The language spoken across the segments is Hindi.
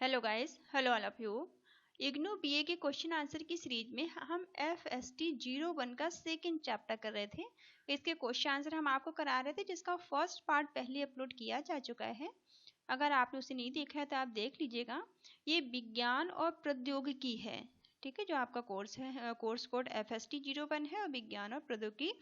Hello guys, hello all of you. IGNOU BA के क्वेश्चन आंसर की सीरीज में हम FST 01 का सेकंड चैप्टर कर रहे थे। इसके क्वेश्चन आंसर हम आपको करा रहे थे, जिसका फर्स्ट पार्ट पहले अपलोड किया जा चुका है। अगर आपने उसे नहीं देखा है तो आप देख लीजिएगा। ये विज्ञान और प्रौद्योगिकी है, ठीक है, जो आपका कोर्स है। कोर्स कोड FST 01 है और विज्ञान और प्रौद्योगिकी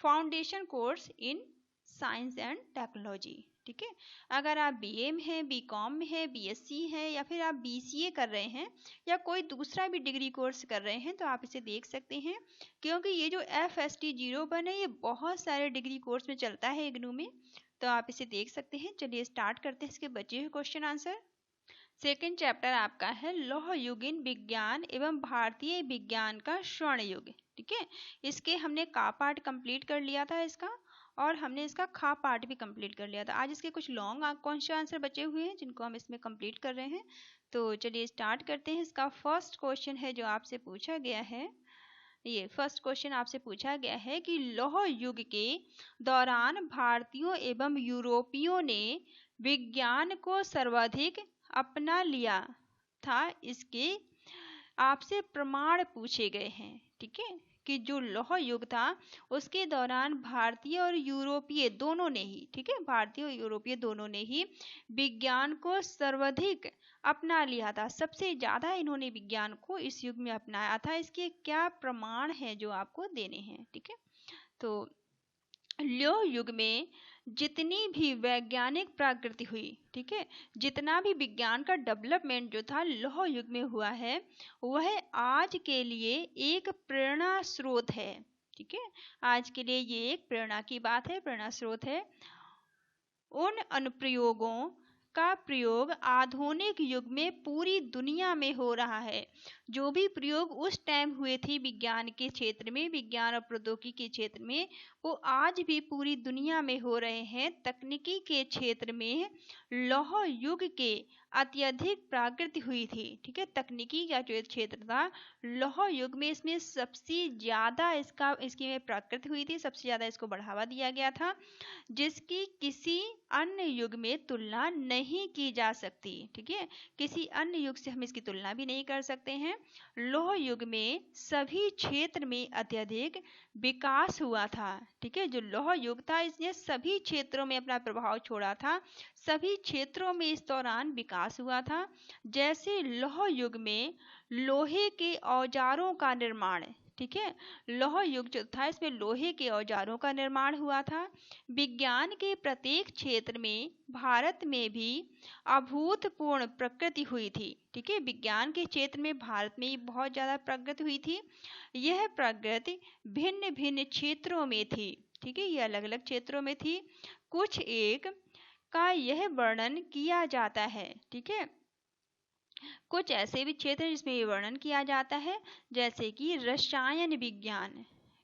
foundation course in science and technology. ठीक है, अगर आप BA में हैं, BCom में हैं, BSc है या फिर आप BCA कर रहे हैं या कोई दूसरा भी डिग्री कोर्स कर रहे हैं तो आप इसे देख सकते हैं, क्योंकि ये जो FST 01 है ये बहुत सारे डिग्री कोर्स में चलता है इग्नू में, तो आप इसे देख सकते हैं। चलिए स्टार्ट करते हैं इसके बचे हुए क्वेश्चन आंसर। सेकेंड चैप्टर आपका है लौह युगीन विज्ञान एवं भारतीय विज्ञान का स्वर्ण युग। ठीक है, इसके हमने का पार्ट कंप्लीट कर लिया था इसका, और हमने इसका खा पार्ट भी कंप्लीट कर लिया था। आज इसके कुछ लॉन्ग क्वेश्चन आंसर बचे हुए हैं जिनको हम इसमें कंप्लीट कर रहे हैं। तो चलिए स्टार्ट करते हैं। इसका फर्स्ट क्वेश्चन है जो आपसे पूछा गया है, ये फर्स्ट क्वेश्चन आपसे पूछा गया है कि लौह युग के दौरान भारतीयों एवं यूरोपियों ने विज्ञान को सर्वाधिक अपना लिया था। इसके आपसे प्रमाण पूछे गए हैं। ठीक है, कि जो लौह युग था उसके दौरान भारतीय और यूरोपीय दोनों ने ही, ठीक है, भारतीय और यूरोपीय दोनों ने ही विज्ञान को सर्वाधिक अपना लिया था। सबसे ज्यादा इन्होंने विज्ञान को इस युग में अपनाया था। इसके क्या प्रमाण है जो आपको देने हैं। ठीक है, तो लौह युग में जितनी भी वैज्ञानिक प्रगति हुई, ठीक है, जितना भी विज्ञान का डेवलपमेंट जो था लौह युग में हुआ है, वह आज के लिए एक प्रेरणा स्रोत है। ठीक है, आज के लिए ये एक प्रेरणा की बात है, प्रेरणा स्रोत है। उन अनुप्रयोगों का प्रयोग आधुनिक युग में पूरी दुनिया में हो रहा है। जो भी प्रयोग उस टाइम हुए थे विज्ञान के क्षेत्र में, विज्ञान और प्रौद्योगिकी के क्षेत्र में, वो आज भी पूरी दुनिया में हो रहे हैं। तकनीकी के क्षेत्र में लौह युग के अत्यधिक प्रगति हुई थी। ठीक है, तकनीकी का जो क्षेत्र था लौह युग में, इसमें सबसे ज्यादा इसकी में प्रगति हुई थी, सबसे ज्यादा इसको बढ़ावा दिया गया था, जिसकी किसी अन्य युग में तुलना नहीं की जा सकती। ठीक है, किसी अन्य युग से हम इसकी तुलना भी नहीं कर सकते हैं। लौह युग में सभी क्षेत्र में अत्यधिक विकास हुआ था। ठीक है, जो लौह युग था इसने सभी क्षेत्रों में अपना प्रभाव छोड़ा था, सभी क्षेत्रों में इस दौरान विकास हुआ था। जैसे लौह युग में लोहे के औजारों का निर्माण, ठीक है, लौह युग जो था इसमें लोहे के औजारों का निर्माण हुआ था। विज्ञान के प्रत्येक क्षेत्र में भारत में भी अभूतपूर्ण प्रगति हुई थी। ठीक है, विज्ञान के क्षेत्र में भारत में बहुत ज्यादा प्रगति हुई थी। यह प्रगति भिन्न भिन्न क्षेत्रों में थी। ठीक है, ये अलग अलग क्षेत्रों में थी। कुछ एक का यह वर्णन किया जाता है। ठीक है, कुछ ऐसे भी क्षेत्र हैं जिसमें ये वर्णन किया जाता है, जैसे कि रसायन विज्ञान।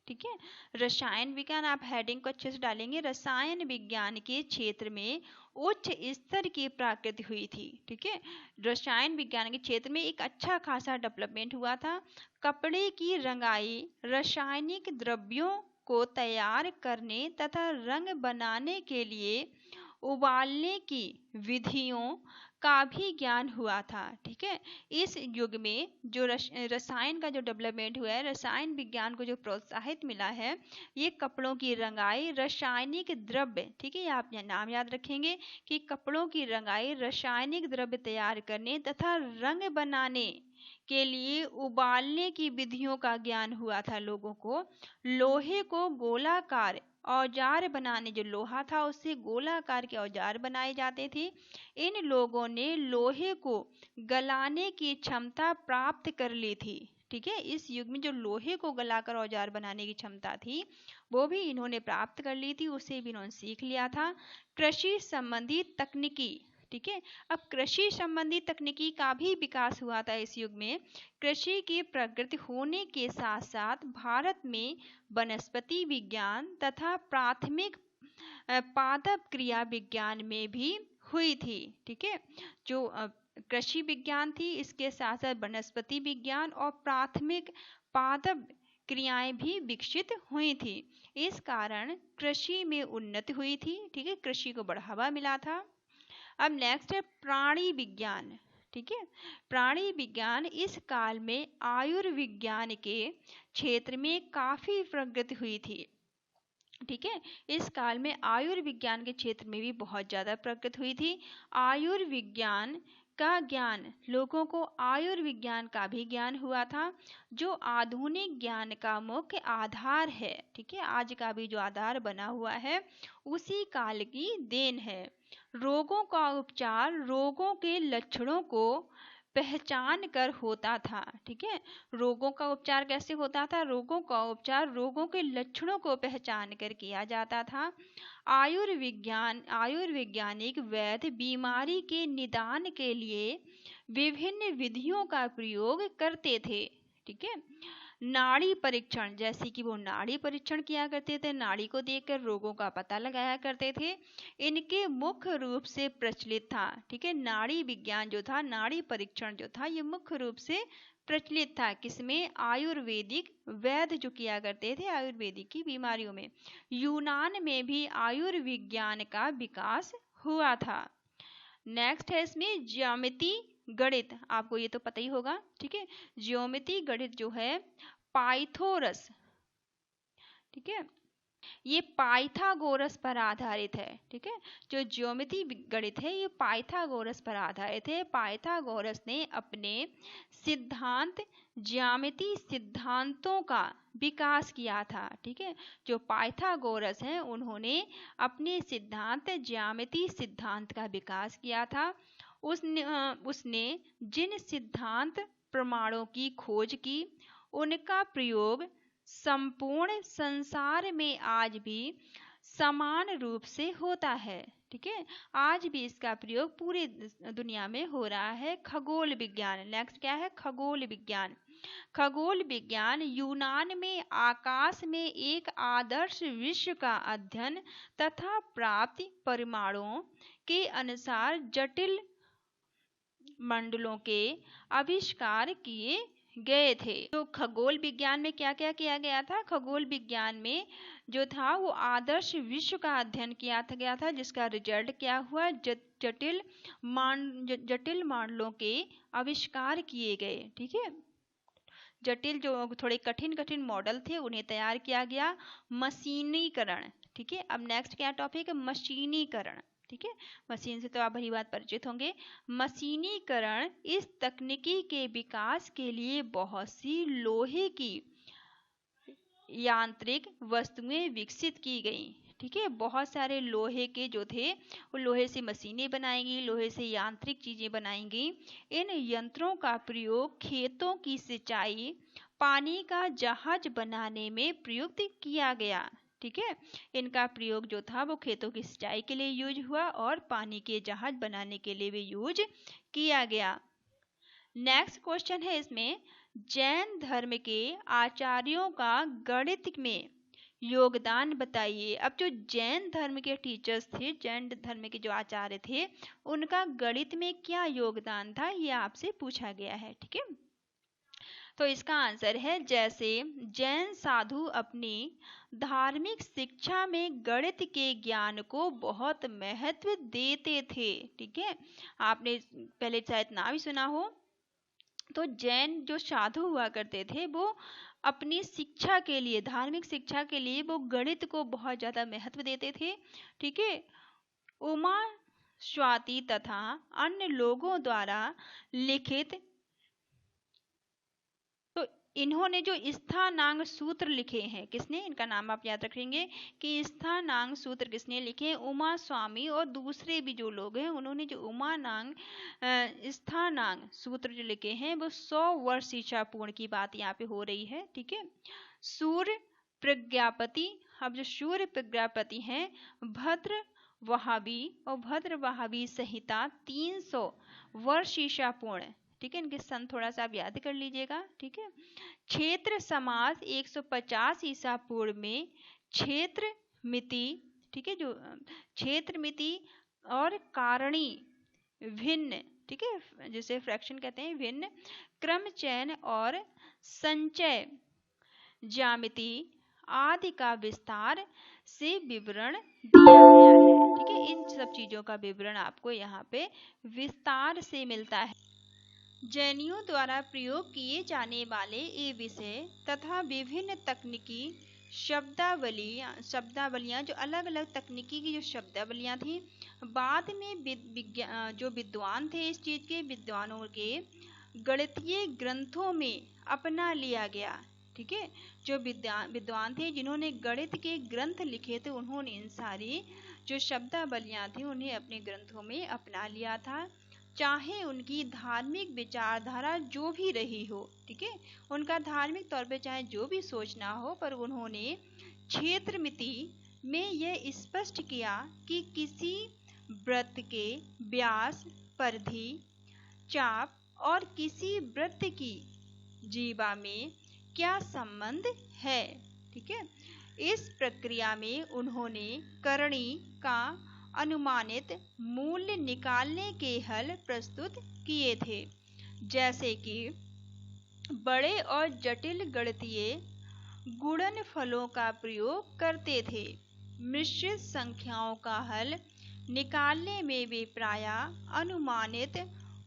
ठीक है, रसायन विज्ञान आप हेडिंग को अच्छे से डालेंगे। रसायन विज्ञान के क्षेत्र में उच्च स्तर की प्रगति हुई थी। ठीक है, रसायन विज्ञान के क्षेत्र में एक अच्छा खासा डेवलपमेंट हुआ था। कपड़े की रंगाई, रासायनिक द्रव्यों को तैयार करने तथा रंग बनाने के लिए उबालने की विधियों का भी ज्ञान हुआ था। ठीक है, इस युग में जो रसायन का जो डेवलपमेंट हुआ है, रसायन विज्ञान को जो प्रोत्साहित मिला है, ये कपड़ों की रंगाई, रासायनिक द्रव्य, ठीक है, आप नाम याद रखेंगे कि कपड़ों की रंगाई, रासायनिक द्रव्य तैयार करने तथा रंग बनाने के लिए उबालने की विधियों का ज्ञान हुआ था लोगों को। लोहे को गोलाकार औजार बनाने, जो लोहा था उससे गोलाकार के औजार बनाए जाते थे। इन लोगों ने लोहे को गलाने की क्षमता प्राप्त कर ली थी। ठीक है, इस युग में जो लोहे को गलाकर औजार बनाने की क्षमता थी वो भी इन्होंने प्राप्त कर ली थी, उसे भी इन्होंने सीख लिया था। कृषि संबंधी तकनीकी, ठीक है, अब कृषि संबंधी तकनीकी का भी विकास हुआ था इस युग में। कृषि की प्रगति होने के साथ साथ भारत में वनस्पति विज्ञान तथा प्राथमिक पादप क्रिया विज्ञान में भी हुई थी। ठीक है, जो कृषि विज्ञान थी, इसके साथ साथ वनस्पति विज्ञान और प्राथमिक पादप क्रियाएं भी विकसित हुई थी। इस कारण कृषि में उन्नति हुई थी। ठीक है, कृषि को बढ़ावा मिला था। अब नेक्स्ट है प्राणी विज्ञान। ठीक है। प्राणी विज्ञान इस काल में आयुर्विज्ञान के क्षेत्र में काफी प्रगति हुई थी। ठीक है, इस काल में आयुर्विज्ञान के क्षेत्र में भी बहुत ज्यादा प्रगति हुई थी। आयुर्विज्ञान का ज्ञान, लोगों को आयुर्विज्ञान का भी ज्ञान हुआ था, जो आधुनिक ज्ञान का मुख्य आधार है। ठीक है, आज का भी जो आधार बना हुआ है उसी काल की देन है। रोगों का उपचार रोगों के लक्षणों को पहचान कर होता था। ठीक है, रोगों का उपचार कैसे होता था? रोगों का उपचार रोगों के लक्षणों को पहचान कर किया जाता था। आयुर्वैज्ञानिक वैद्य बीमारी के निदान के लिए विभिन्न विधियों का प्रयोग करते थे। ठीक है, नाड़ी परीक्षण, जैसे कि वो नाड़ी परीक्षण किया करते थे, नाड़ी को देखकर रोगों का पता लगाया करते थे, इनके मुख्य रूप से प्रचलित था। ठीक है, नाड़ी विज्ञान जो था, नाड़ी परीक्षण जो था, ये मुख्य रूप से प्रचलित था। किसमें? आयुर्वेदिक वैद्य जो किया करते थे आयुर्वेदिक की बीमारियों में। यूनान में भी आयुर्विज्ञान का विकास हुआ था। नेक्स्ट है इसमें ज्यामिति गणित, आपको ये तो पता ही होगा। ठीक है, ज्योमिति गणित जो है पाइथागोरस, ठीक है, ये पाइथागोरस पर आधारित है। ठीक है, जो ज्योमिति गणित है ये पाइथागोरस पर आधारित है। पाइथागोरस ने अपने सिद्धांत ज्यामिति सिद्धांतों का विकास किया था। ठीक है, जो पाइथागोरस हैं उन्होंने अपने सिद्धांत ज्यामिति सिद्धांत का विकास किया था। उसने जिन सिद्धांत प्रमाणों की खोज की उनका प्रयोग संपूर्ण संसार में आज भी समान रूप से होता है। ठीक है, आज भी इसका प्रयोग पूरी दुनिया में हो रहा है। खगोल विज्ञान, नेक्स्ट क्या है? खगोल विज्ञान। खगोल विज्ञान यूनान में आकाश में एक आदर्श विश्व का अध्ययन तथा प्राप्त परिमाणों के अनुसार जटिल मंडलों के आविष्कार किए गए थे। तो खगोल विज्ञान में क्या क्या किया गया था? खगोल विज्ञान में जो था वो आदर्श विश्व का अध्ययन किया गया था, जिसका रिजल्ट क्या हुआ? जटिल मंडलों के आविष्कार किए गए। ठीक है, जटिल जो थोड़े कठिन कठिन मॉडल थे उन्हें तैयार किया गया। मशीनीकरण। ठीक है, अब नेक्स्ट क्या टॉपिक है? मशीनीकरण। ठीक है, मशीन से तो आप भली बात परिचित होंगे। मशीनीकरण इस तकनीकी के विकास के लिए बहुत सी लोहे की यांत्रिक वस्तुएं विकसित की गई। ठीक है, बहुत सारे लोहे के जो थे वो लोहे से मशीनें बनाई गई, लोहे से यांत्रिक चीजें बनाई गई। इन यंत्रों का प्रयोग खेतों की सिंचाई, पानी का जहाज बनाने में प्रयुक्त किया गया। ठीक है, इनका प्रयोग जो था वो खेतों की सिंचाई के लिए यूज हुआ और पानी के जहाज बनाने के लिए भी यूज किया गया। नेक्स्ट क्वेश्चन है इसमें, जैन धर्म के आचार्यों का गणित में योगदान बताइए। अब जो जैन धर्म के टीचर्स थे, जैन धर्म के जो आचार्य थे, उनका गणित में क्या योगदान था, ये आपसे पूछा गया है। ठीक है, तो इसका आंसर है, जैसे जैन साधु अपनी धार्मिक शिक्षा में गणित के ज्ञान को बहुत महत्व देते थे। ठीक है, आपने पहले शायद नाम ही सुना हो। तो जैन जो साधु हुआ करते थे वो अपनी शिक्षा के लिए, धार्मिक शिक्षा के लिए वो गणित को बहुत ज्यादा महत्व देते थे। ठीक है, उमा स्वाति तथा अन्य लोगों द्वारा लिखित, तो इन्होंने जो स्थानांक सूत्र लिखे हैं, किसने? इनका नाम आप याद रखेंगे कि स्थानांक सूत्र किसने लिखे? उमा स्वामी और दूसरे भी जो लोग हैं उन्होंने जो स्थानांक सूत्र जो लिखे हैं वो 100 वर्ष ईसा पूर्व की बात यहाँ पे हो रही है। ठीक है, सूर्य प्रज्ञापति, अब जो सूर्य प्रज्ञापति हैं भद्र वहाबी और भद्र वहाबी संहिता 300 वर्ष ईसा पूर्व। ठीक है, इनके सन थोड़ा सा आप याद कर लीजिएगा। ठीक है, क्षेत्र समाज 150 ईसा पूर्व में क्षेत्र मिति, ठीक है, जो क्षेत्र मिति और कारणी भिन्न, ठीक है, जिसे फ्रैक्शन कहते हैं, भिन्न क्रम चयन और संचय ज्यामिति आदि का विस्तार से विवरण दिया गया है। ठीक है, इन सब चीजों का विवरण आपको यहाँ पे विस्तार से मिलता है। जैनियों द्वारा प्रयोग किए जाने वाले ये विषय तथा विभिन्न तकनीकी शब्दावलियां जो अलग अलग तकनीकी की जो शब्दावलियां थी, बाद में जो विद्वान थे इस चीज के विद्वानों के गणितीय ग्रंथों में अपना लिया गया। ठीक है, जो विद्वान थे जिन्होंने गणित के ग्रंथ लिखे थे, उन्होंने इन सारी जो शब्दावलियां थी उन्हें अपने ग्रंथों में अपना लिया था, चाहे उनकी धार्मिक विचारधारा जो भी रही हो। ठीक है, उनका धार्मिक तौर पे चाहे जो भी सोचना हो, पर उन्होंने क्षेत्र मिति में यह स्पष्ट किया कि किसी वृत्त के व्यास, परिधि, चाप और किसी वृत्त की जीवा में क्या संबंध है। ठीक है, इस प्रक्रिया में उन्होंने करणी का अनुमानित मूल्य निकालने के हल प्रस्तुत किए थे, जैसे कि बड़े और जटिल गणितीय गुणनफलों का प्रयोग करते थे। मिश्रित संख्याओं का हल निकालने में वे प्रायः अनुमानित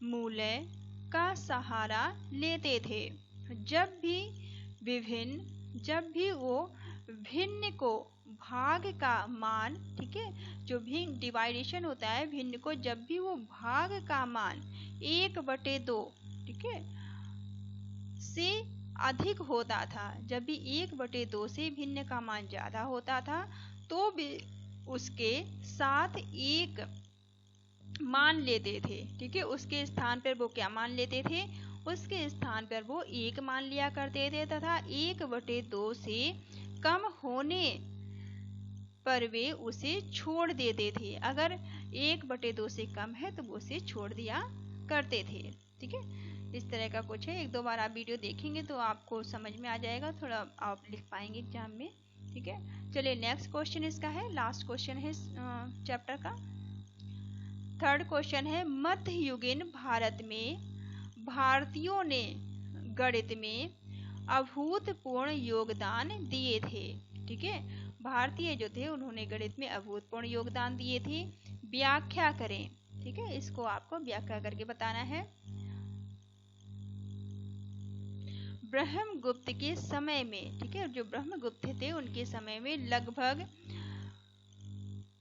मूल्य का सहारा लेते थे। जब भी वो भिन्न को भाग का मान, ठीक है, जो भिन्न डिवाइडेशन होता है भिन्न को, जब भी वो भाग का मान 1/2, ठीक है, से अधिक होता था, जब भी 1/2 से भिन्न का मान ज्यादा होता था, तो भी उसके साथ एक मान लेते थे। ठीक है, उसके स्थान पर वो क्या मान लेते थे, उसके स्थान पर वो 1 मान लिया करते थे, तथा 1/2 से कम होने पर वे उसे छोड़ देते थे। अगर 1/2 से कम है तो वो उसे छोड़ दिया करते थे। ठीक है, इस तरह का कुछ है। 1-2 बार आप वीडियो देखेंगे तो आपको समझ में आ जाएगा, थोड़ा आप लिख पाएंगे एग्जाम में। ठीक है, चलिए नेक्स्ट क्वेश्चन इसका है, लास्ट क्वेश्चन है चैप्टर का। थर्ड क्वेश्चन है, मध्ययुगीन भारत में भारतीयों ने गणित में अभूतपूर्व योगदान दिए थे। ठीक है, भारतीय जो थे उन्होंने गणित में अभूतपूर्व योगदान दिए थे। व्याख्या करें। ठीक है, इसको आपको व्याख्या करके बताना है। ब्रह्मगुप्त के समय में, ठीक है, जो ब्रह्मगुप्त थे उनके समय में लगभग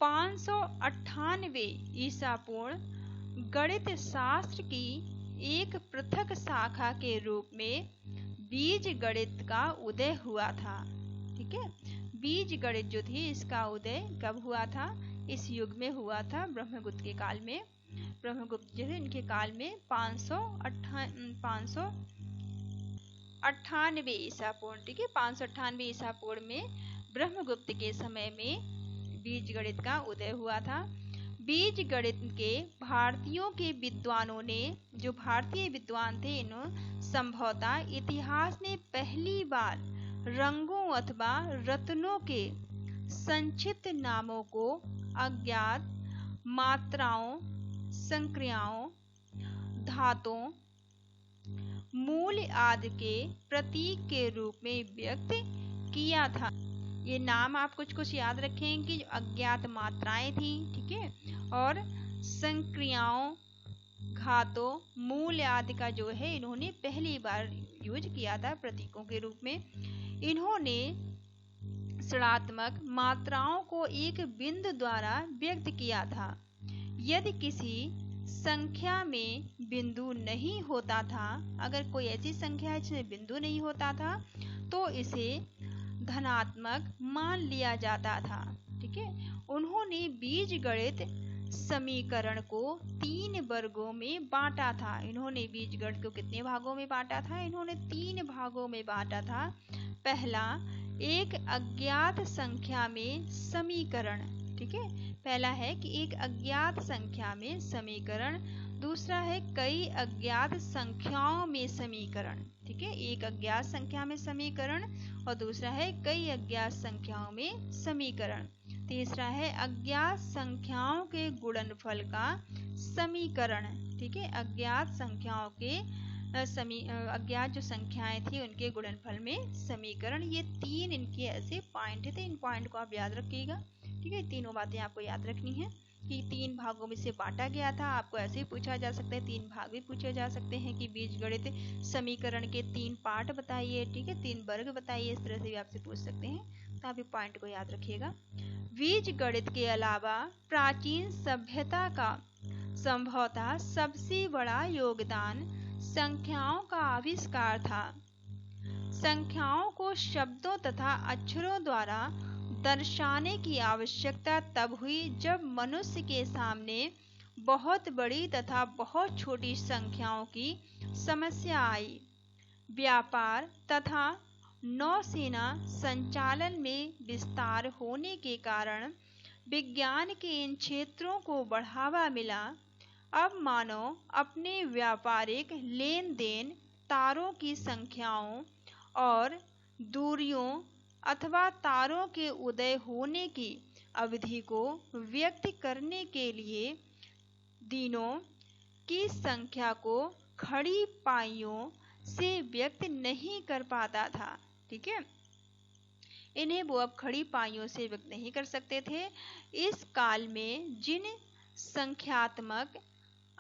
598 ईसा पूर्व गणित शास्त्र की एक पृथक शाखा के रूप में बीज गणित का उदय हुआ था। ठीक है, बीज गणित जो थी इसका उदय कब हुआ था, इस युग में हुआ था, ब्रह्मगुप्त के काल में। ब्रह्मगुप्त जो है इनके काल में 598 ईसा पूर्व, ठीक है, 598 ईसा पूर्व में ब्रह्मगुप्त के समय में बीज गणित का उदय हुआ था। बीज गणित के भारतीयों के विद्वानों ने, जो भारतीय विद्वान थे, इन्होंने संभवतः इतिहास में पहली बार रंगों अथवा रत्नों के संक्षिप्त नामों को अज्ञात मात्राओं, संक्रियाओं, धातुओं, मूल्य आदि के प्रतीक के रूप में व्यक्त किया था। ये नाम आप कुछ कुछ याद रखें कि जो अज्ञात मात्राएं थी, ठीक है, और संक्रियाओं, घातों, मूल्य आदि का जो है इन्होंने पहली बार यूज किया था प्रतीकों के रूप में। इन्होंने ऋणात्मक मात्राओं को एक बिंदु द्वारा व्यक्त किया था। यदि किसी संख्या में बिंदु नहीं होता था, अगर कोई ऐसी संख्या है जिसमें बिंदु नहीं होता था, तो इसे धनात्मक मान लिया जाता था। ठीक है, उन्होंने बीजगणित समीकरण को 3 वर्गों में बांटा था। इन्होंने बीजगणित को कितने भागों में बांटा था, इन्होंने 3 भागों में बांटा था। पहला, एक अज्ञात संख्या में समीकरण। ठीक है, पहला है कि एक अज्ञात संख्या में समीकरण। दूसरा है कई अज्ञात संख्याओं में समीकरण। ठीक है, एक अज्ञात संख्या में समीकरण और दूसरा है कई अज्ञात संख्याओं में समीकरण। तीसरा है अज्ञात संख्याओं के गुणनफल का समीकरण। ठीक है, अज्ञात संख्याओं के अज्ञात जो संख्याएं थी उनके गुणनफल में समीकरण। ये 3 इनके ऐसे पॉइंट थे, इन पॉइंट को आप याद रखिएगा। ठीक है, तीनों बातें आपको याद रखनी है। कि 3 भागों में से बांटा गया था। आपको ऐसे ही पूछा जा सकता है, 3 भाग भी पूछे जा सकते हैं कि बीजगणित समीकरण के 3 पार्ट बताइए, ठीक है, 3 वर्ग बताइए, इस तरह से भी आपसे पूछ सकते हैं। तो आप ये पॉइंट को याद रखिएगा। बीजगणित के अलावा प्राचीन सभ्यता का संभवतः सबसे बड़ा योगदान संख्याओं का आविष्कार था। संख्याओं को शब्दों तथा अक्षरों द्वारा दर्शाने की आवश्यकता तब हुई जब मनुष्य के सामने बहुत बड़ी तथा बहुत छोटी संख्याओं की समस्या आई। व्यापार तथा नौसेना संचालन में विस्तार होने के कारण विज्ञान के इन क्षेत्रों को बढ़ावा मिला। अब मानव अपने व्यापारिक लेन देन, तारों की संख्याओं और दूरियों अथवा तारों के उदय होने की अवधि को व्यक्त करने के लिए दिनों की संख्या को खड़ी पाइयों से व्यक्त नहीं कर पाता था। ठीक है, इन्हें वो अब खड़ी पाइयों से व्यक्त नहीं कर सकते थे। इस काल में जिन संख्यात्मक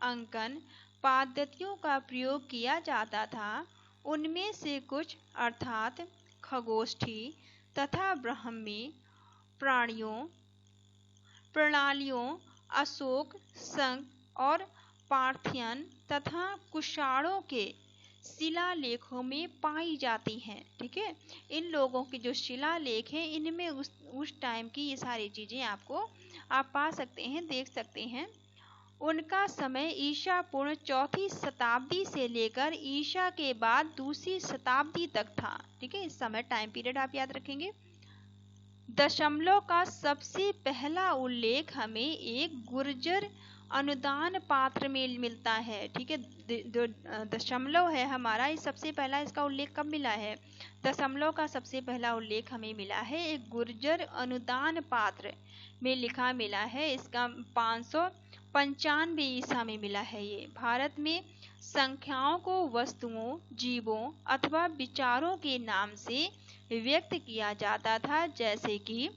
अंकन पद्धतियों का प्रयोग किया जाता था उनमें से कुछ अर्थात खगोष्ठी तथा ब्राह्मी प्राणियों प्रणालियों, अशोक संघ और पार्थियन तथा कुषाणों के शिलालेखों में पाई जाती हैं। ठीक है, इन लोगों के जो शिलालेख हैं इनमें उस टाइम की ये सारी चीजें आपको आप पा सकते हैं, देख सकते हैं। उनका समय ईसा पूर्व 4वीं शताब्दी से लेकर ईसा के बाद 2वीं शताब्दी तक था। ठीक है, इस समय टाइम पीरियड आप याद रखेंगे। दशमलव का सबसे पहला उल्लेख हमें एक गुर्जर अनुदान पात्र में मिलता है। ठीक है, जो दशमलव है हमारा, इस सबसे पहला इसका उल्लेख कब मिला है? दशमलव का सबसे पहला उल्लेख हमें मिला है एक गुर्जर अनुदान पात्र में लिखा मिला है। इसका 595 ईसा में मिला है। ये भारत में संख्याओं को वस्तुओं, जीवों अथवा विचारों के नाम से व्यक्त किया जाता था, जैसे कि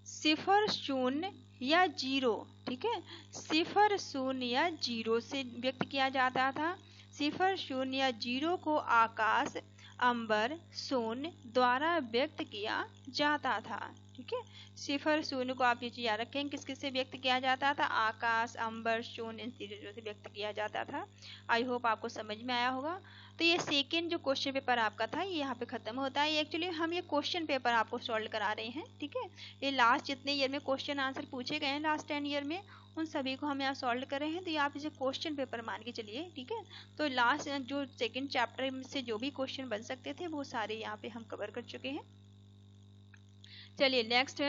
0, 0 या 0। ठीक है, 0, 0 या 0 से व्यक्त किया जाता था। 0, 0 या 0 को आकाश, अंबर, शून्य द्वारा व्यक्त किया जाता था। ठीक है, 0, 0 को आप ये याद रखें किस किस से व्यक्त किया जाता था? आकाश, अंबर, शून्य, इन चीजों से व्यक्त किया जाता था। आई होप आपको समझ में आया होगा। तो ये सेकेंड जो क्वेश्चन पेपर आपका था ये यहाँ पे खत्म होता है। एक्चुअली हम ये क्वेश्चन पेपर आपको सॉल्व करा रहे हैं। ठीक है, ये लास्ट जितने ईयर में क्वेश्चन आंसर पूछे गए हैं लास्ट 10 ईयर में उन सभी को हम यहाँ सॉल्व कर रहे हैं। तो ये आप इसे क्वेश्चन पेपर मान के चलिए। ठीक है, तो लास्ट जो सेकेंड चैप्टर से जो भी क्वेश्चन बन सकते थे वो सारे यहाँ पे हम कवर कर चुके हैं। चलिए नेक्स्ट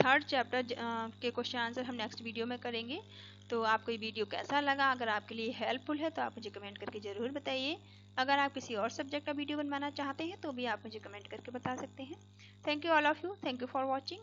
थर्ड चैप्टर के क्वेश्चन आंसर हम नेक्स्ट वीडियो में करेंगे। तो आपको ये वीडियो कैसा लगा? अगर आपके लिए हेल्पफुल है तो आप मुझे कमेंट करके ज़रूर बताइए। अगर आप किसी और सब्जेक्ट का वीडियो बनवाना चाहते हैं तो भी आप मुझे कमेंट करके बता सकते हैं। Thank you all of you, thank you for watching.